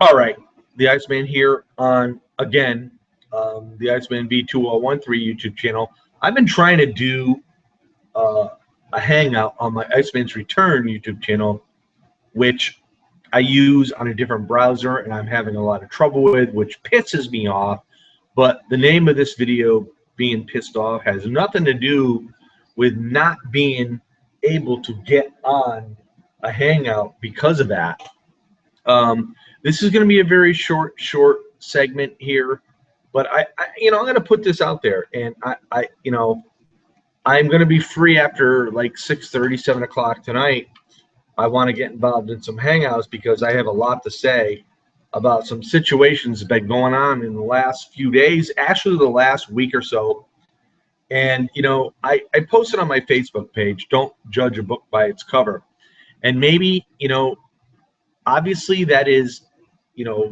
All right, the Iceman here on again the Iceman B2013 YouTube channel. I've been trying to do a hangout on my Iceman's Return YouTube channel, which I use on a different browser, and I'm having a lot of trouble with, which pisses me off. But the name of this video, being pissed off, has nothing to do with not being able to get on a hangout because of that. This is going to be a very short segment here, but I'm going to put this out there, and I'm going to be free after like 6:30, 7 o'clock tonight. I want to get involved in some hangouts because I have a lot to say about some situations that have been going on in the last few days, actually the last week or so. And, I posted on my Facebook page, don't judge a book by its cover. And maybe, obviously that is,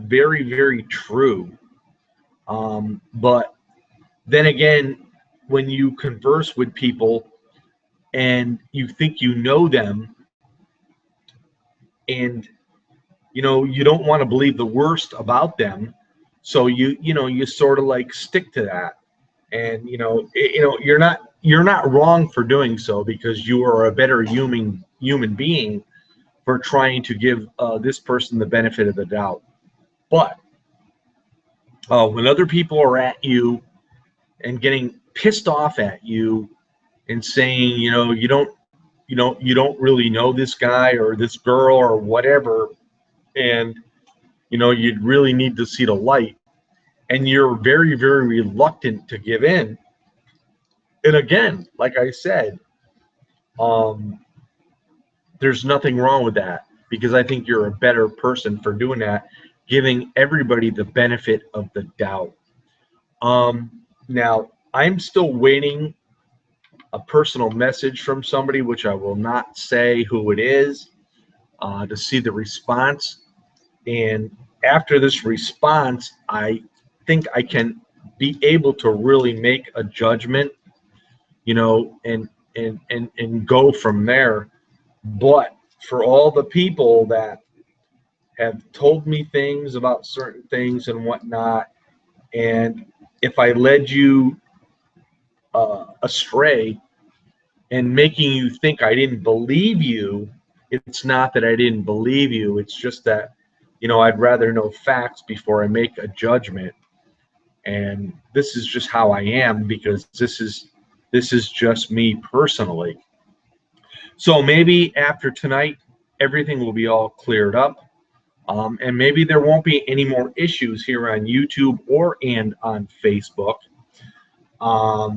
very, very true. But then again, when you converse with people and you think you know them, and you don't want to believe the worst about them, so you sort of like stick to that. And you're not wrong for doing so, because you are a better human being for trying to give this person the benefit of the doubt. But when other people are at you and getting pissed off at you and saying, you don't really know this guy or this girl or whatever, and you really need to see the light, and you're very, very reluctant to give in. And again, like I said, there's nothing wrong with that, because I think you're a better person for doing that, giving everybody the benefit of the doubt. Now, I'm still waiting a personal message from somebody, which I will not say who it is, to see the response. And after this response, I think I can be able to really make a judgment, and go from there. But for all the people that have told me things about certain things and whatnot, and if I led you astray and making you think I didn't believe you, it's not that I didn't believe you. It's just that, I'd rather know facts before I make a judgment. And this is just how I am, because this is just me personally. So maybe after tonight, everything will be all cleared up. And maybe there won't be any more issues here on YouTube and on Facebook. I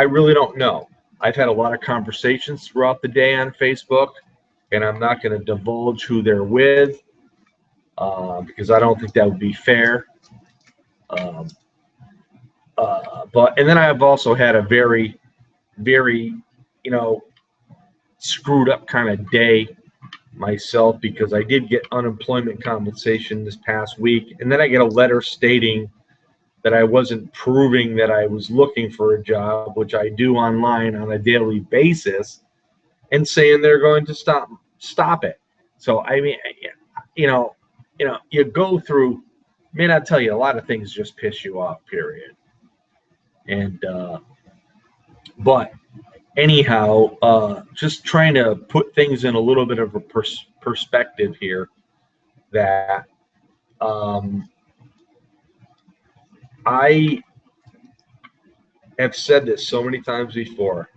really don't know. I've had a lot of conversations throughout the day on Facebook, and I'm not going to divulge who they're with, because I don't think that would be fair. And then I've also had a very, very, screwed up kind of day myself, because I did get unemployment compensation this past week, and then I get a letter stating that I wasn't proving that I was looking for a job, which I do online on a daily basis, and saying they're going to stop it. So I mean, you go through. Man, I tell you, a lot of things just piss you off. Period. And but anyhow, just trying to put things in a little bit of a perspective here. That I have said this so many times before.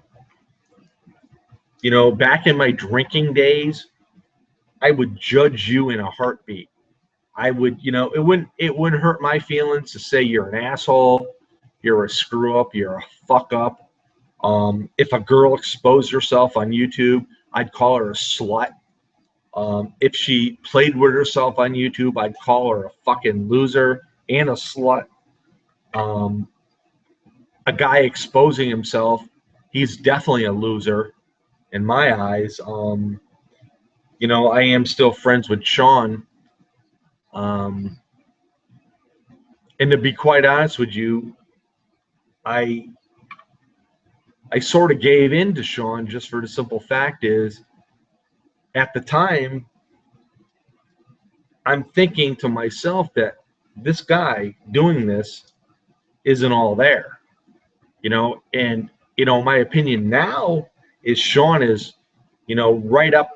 Back in my drinking days, I would judge you in a heartbeat. I would, it wouldn't hurt my feelings to say you're an asshole, you're a screw up, you're a fuck up. If a girl exposed herself on YouTube, I'd call her a slut. If she played with herself on YouTube, I'd call her a fucking loser and a slut. A guy exposing himself, he's definitely a loser in my eyes. I am still friends with Sean. And to be quite honest with you, I sort of gave in to Sean, just for the simple fact is, at the time, I'm thinking to myself that this guy doing this isn't all there, and my opinion now is Sean is, right up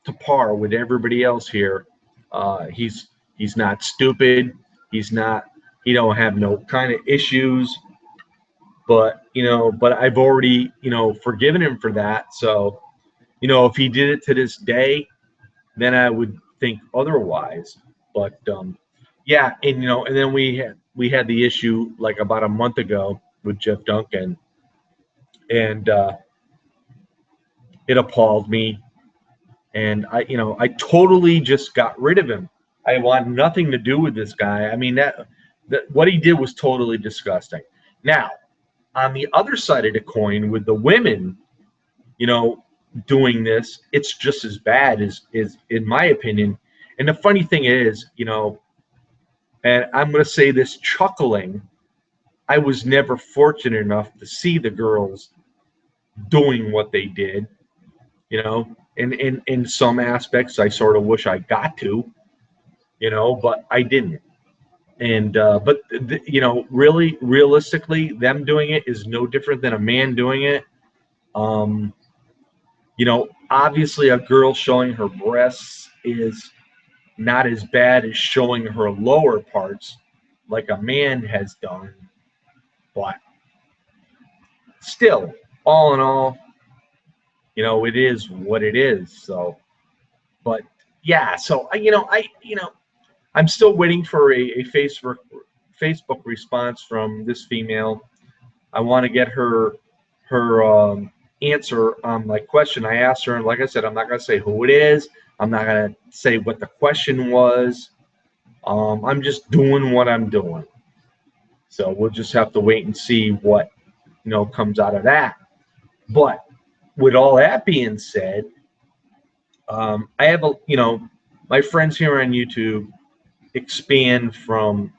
to par with everybody else here. He's not stupid. He's not. He don't have no kind of issues. But I've already forgiven him for that. So if he did it to this day, then I would think otherwise. But yeah, and then we had the issue like about a month ago with Jeff Duncan, and it appalled me, and I totally just got rid of him. I want nothing to do with this guy. I mean that what he did was totally disgusting. Now, on the other side of the coin, with the women, you know, doing this, it's just as bad as in my opinion. And the funny thing is, and I'm going to say this chuckling, I was never fortunate enough to see the girls doing what they did, and in some aspects, I sort of wish I got to, but I didn't. And but really, realistically, them doing it is no different than a man doing it. Um, Obviously, a girl showing her breasts is not as bad as showing her lower parts, like a man has done. But still, all in all, it is what it is. So, but yeah, so I'm still waiting for a Facebook response from this female. I want to get her answer on my question. I asked her, and like I said, I'm not going to say who it is. I'm not going to say what the question was. I'm just doing what I'm doing. So we'll just have to wait and see what comes out of that. But with all that being said, I have my friends here on YouTube expand from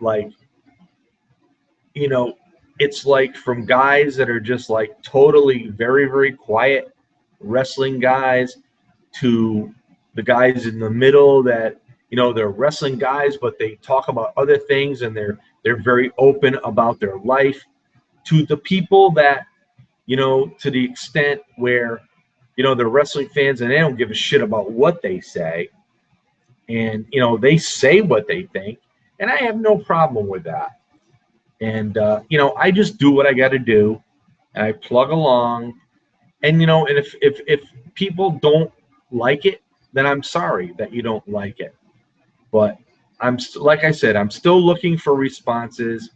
it's like from guys that are just like totally very, very quiet wrestling guys to the guys in the middle that they're wrestling guys, but they talk about other things and they're very open about their life, to the people that to the extent where they're wrestling fans and they don't give a shit about what they say, and they say what they think, and I have no problem with that. And I just do what I got to do, and I plug along. And and if people don't like it, then I'm sorry that you don't like it. But like I said, I'm still looking for responses,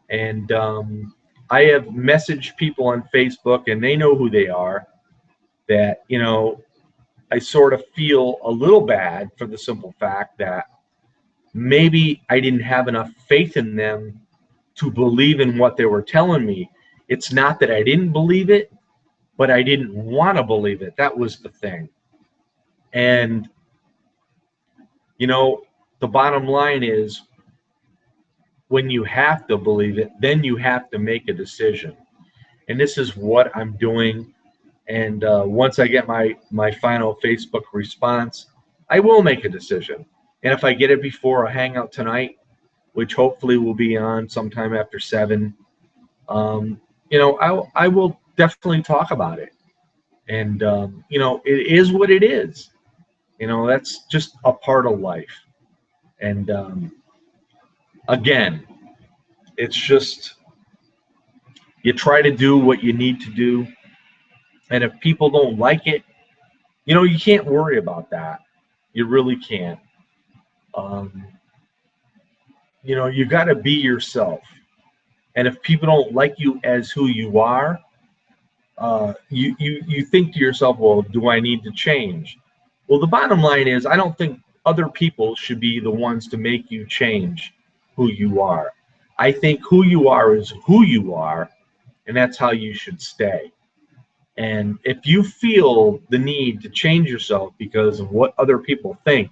and I have messaged people on Facebook, and they know who they are. That I sort of feel a little bad for the simple fact that maybe I didn't have enough faith in them to believe in what they were telling me. It's not that I didn't believe it, but I didn't want to believe it. That was the thing. And, the bottom line is when you have to believe it, then you have to make a decision. And this is what I'm doing. And once I get my final Facebook response, I will make a decision. And if I get it before a hangout tonight, which hopefully will be on sometime after 7, I will definitely talk about it. And it is what it is. That's just a part of life. And again, it's just you try to do what you need to do, and if people don't like it, you can't worry about that. You really can't. Um, you got to be yourself. And if people don't like you as who you are, you think to yourself, well, do I need to change? Well, the bottom line is, I don't think other people should be the ones to make you change who you are. I think who you are is who you are, and that's how you should stay. And if you feel the need to change yourself because of what other people think,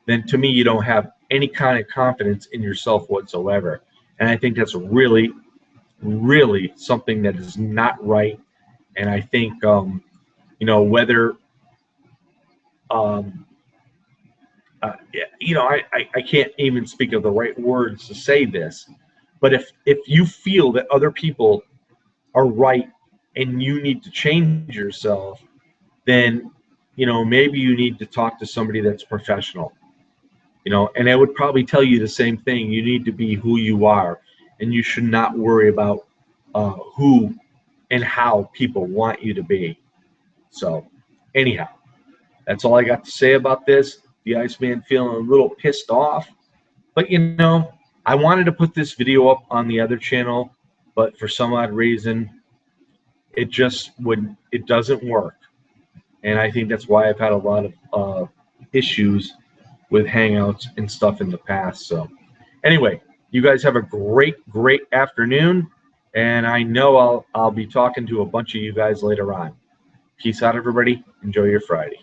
then to me, you don't have any kind of confidence in yourself whatsoever. And I think that's really, really something that is not right. And I think, whether, I can't even speak of the right words to say this, but if you feel that other people are right and you need to change yourself, then maybe you need to talk to somebody that's professional. And I would probably tell you the same thing. You need to be who you are, and you should not worry about who and how people want you to be. So, anyhow, that's all I got to say about this. The Iceman feeling a little pissed off, but I wanted to put this video up on the other channel, but for some odd reason, it doesn't work, and I think that's why I've had a lot of issues with Hangouts and stuff in the past. So, anyway, you guys have a great afternoon, and I know I'll be talking to a bunch of you guys later on. Peace out, everybody. Enjoy your Friday.